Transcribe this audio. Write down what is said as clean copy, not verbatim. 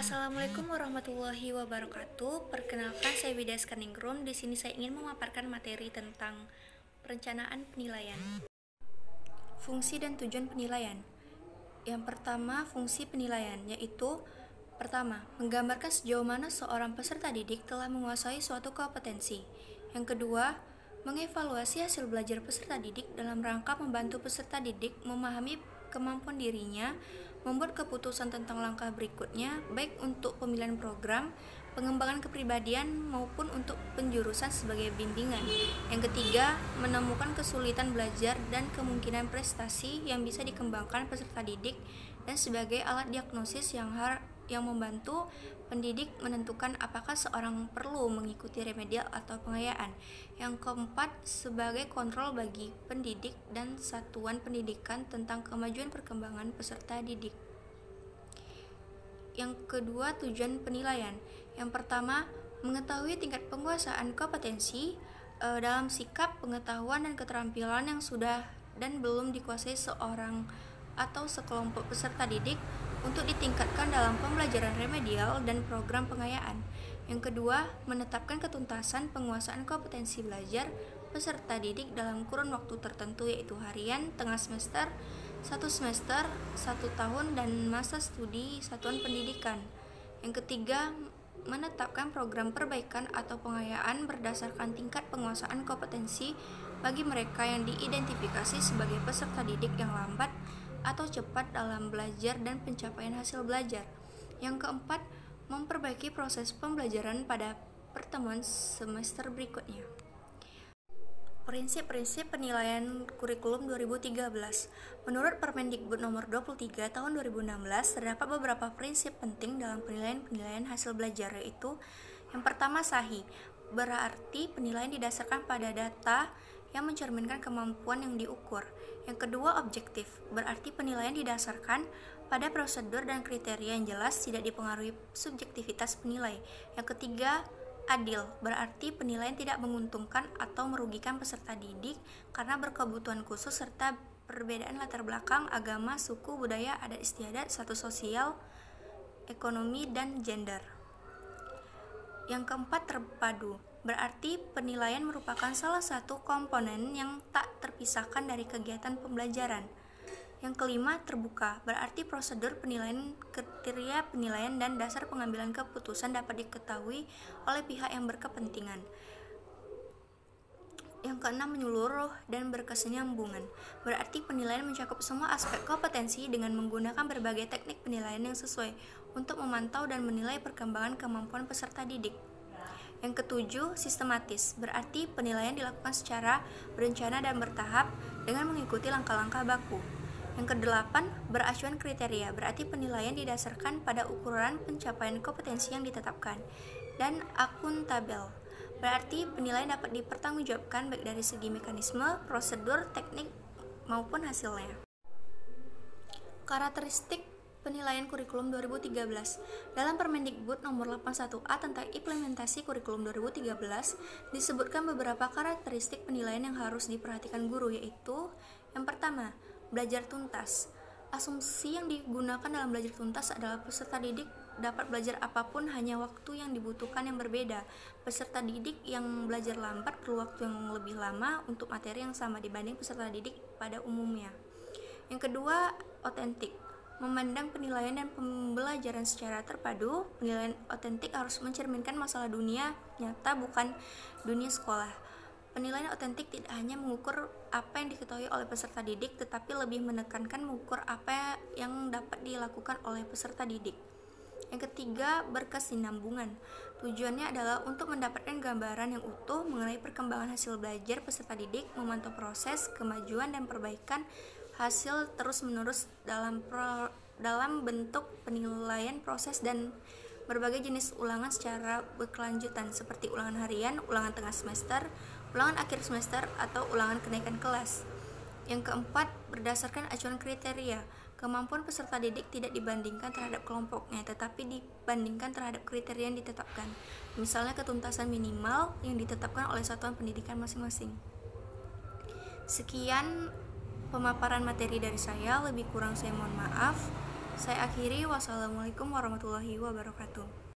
Assalamualaikum warahmatullahi wabarakatuh. Perkenalkan, saya Widya Skaningrum. Di sini saya ingin memaparkan materi tentang perencanaan penilaian. Fungsi dan tujuan penilaian. Yang pertama, fungsi penilaian, yaitu pertama, menggambarkan sejauh mana seorang peserta didik telah menguasai suatu kompetensi. Yang kedua, mengevaluasi hasil belajar peserta didik dalam rangka membantu peserta didik memahami kemampuan dirinya, membuat keputusan tentang langkah berikutnya, baik untuk pemilihan program, pengembangan kepribadian, maupun untuk penjurusan sebagai bimbingan. Yang ketiga, menemukan kesulitan belajar dan kemungkinan prestasi yang bisa dikembangkan peserta didik dan sebagai alat diagnosis yang membantu pendidik menentukan apakah seorang perlu mengikuti remedial atau pengayaan. Yang keempat, sebagai kontrol bagi pendidik dan satuan pendidikan tentang kemajuan perkembangan peserta didik. Yang kedua, tujuan penilaian. Yang pertama, mengetahui tingkat penguasaan kompetensi dalam sikap, pengetahuan, dan keterampilan yang sudah dan belum dikuasai seorang atau sekelompok peserta didik untuk ditingkatkan dalam pembelajaran remedial dan program pengayaan. Yang kedua, menetapkan ketuntasan penguasaan kompetensi belajar peserta didik dalam kurun waktu tertentu, yaitu harian, tengah semester, 1 semester, 1 tahun, dan masa studi satuan pendidikan. Yang ketiga, menetapkan program perbaikan atau pengayaan berdasarkan tingkat penguasaan kompetensi bagi mereka yang diidentifikasi sebagai peserta didik yang lambat atau cepat dalam belajar dan pencapaian hasil belajar. Yang keempat, memperbaiki proses pembelajaran pada pertemuan semester berikutnya. Prinsip-prinsip penilaian kurikulum 2013. Menurut Permendikbud nomor 23 tahun 2016, terdapat beberapa prinsip penting dalam penilaian hasil belajar, yaitu yang pertama, sahih, berarti penilaian didasarkan pada data yang mencerminkan kemampuan yang diukur. Yang kedua, objektif, berarti penilaian didasarkan pada prosedur dan kriteria yang jelas, tidak dipengaruhi subjektivitas penilai. Yang ketiga, adil, berarti penilaian tidak menguntungkan atau merugikan peserta didik karena berkebutuhan khusus serta perbedaan latar belakang, agama, suku, budaya, adat istiadat, status sosial, ekonomi, dan gender. Yang keempat, terpadu, berarti penilaian merupakan salah satu komponen yang tak terpisahkan dari kegiatan pembelajaran. Yang kelima, terbuka, berarti prosedur penilaian, kriteria penilaian, dan dasar pengambilan keputusan dapat diketahui oleh pihak yang berkepentingan. Yang keenam, menyeluruh dan berkesinambungan, berarti penilaian mencakup semua aspek kompetensi dengan menggunakan berbagai teknik penilaian yang sesuai untuk memantau dan menilai perkembangan kemampuan peserta didik. Yang ketujuh, sistematis, berarti penilaian dilakukan secara berencana dan bertahap dengan mengikuti langkah-langkah baku. Yang kedelapan, beracuan kriteria, berarti penilaian didasarkan pada ukuran pencapaian kompetensi yang ditetapkan. Dan akuntabel, berarti penilaian dapat dipertanggungjawabkan baik dari segi mekanisme, prosedur, teknik, maupun hasilnya. Karakteristik penilaian kurikulum 2013. Dalam Permendikbud nomor 81A tentang implementasi kurikulum 2013 disebutkan beberapa karakteristik penilaian yang harus diperhatikan guru, yaitu yang pertama, belajar tuntas. Asumsi yang digunakan dalam belajar tuntas adalah peserta didik dapat belajar apapun, hanya waktu yang dibutuhkan yang berbeda. Peserta didik yang belajar lambat perlu waktu yang lebih lama untuk materi yang sama dibanding peserta didik pada umumnya. Yang kedua, otentik. Memandang penilaian dan pembelajaran secara terpadu, penilaian otentik harus mencerminkan masalah dunia nyata, bukan dunia sekolah. Penilaian otentik tidak hanya mengukur apa yang diketahui oleh peserta didik, tetapi lebih menekankan mengukur apa yang dapat dilakukan oleh peserta didik. Yang ketiga, berkesinambungan. Tujuannya adalah untuk mendapatkan gambaran yang utuh mengenai perkembangan hasil belajar peserta didik, memantau proses, kemajuan, dan perbaikan hasil terus-menerus dalam bentuk penilaian proses dan berbagai jenis ulangan secara berkelanjutan, seperti ulangan harian, ulangan tengah semester, ulangan akhir semester, atau ulangan kenaikan kelas. Yang keempat, berdasarkan acuan kriteria. Kemampuan peserta didik tidak dibandingkan terhadap kelompoknya, tetapi dibandingkan terhadap kriteria yang ditetapkan. Misalnya ketuntasan minimal yang ditetapkan oleh satuan pendidikan masing-masing. Sekian pemaparan materi dari saya, lebih kurang saya mohon maaf. Saya akhiri, wassalamualaikum warahmatullahi wabarakatuh.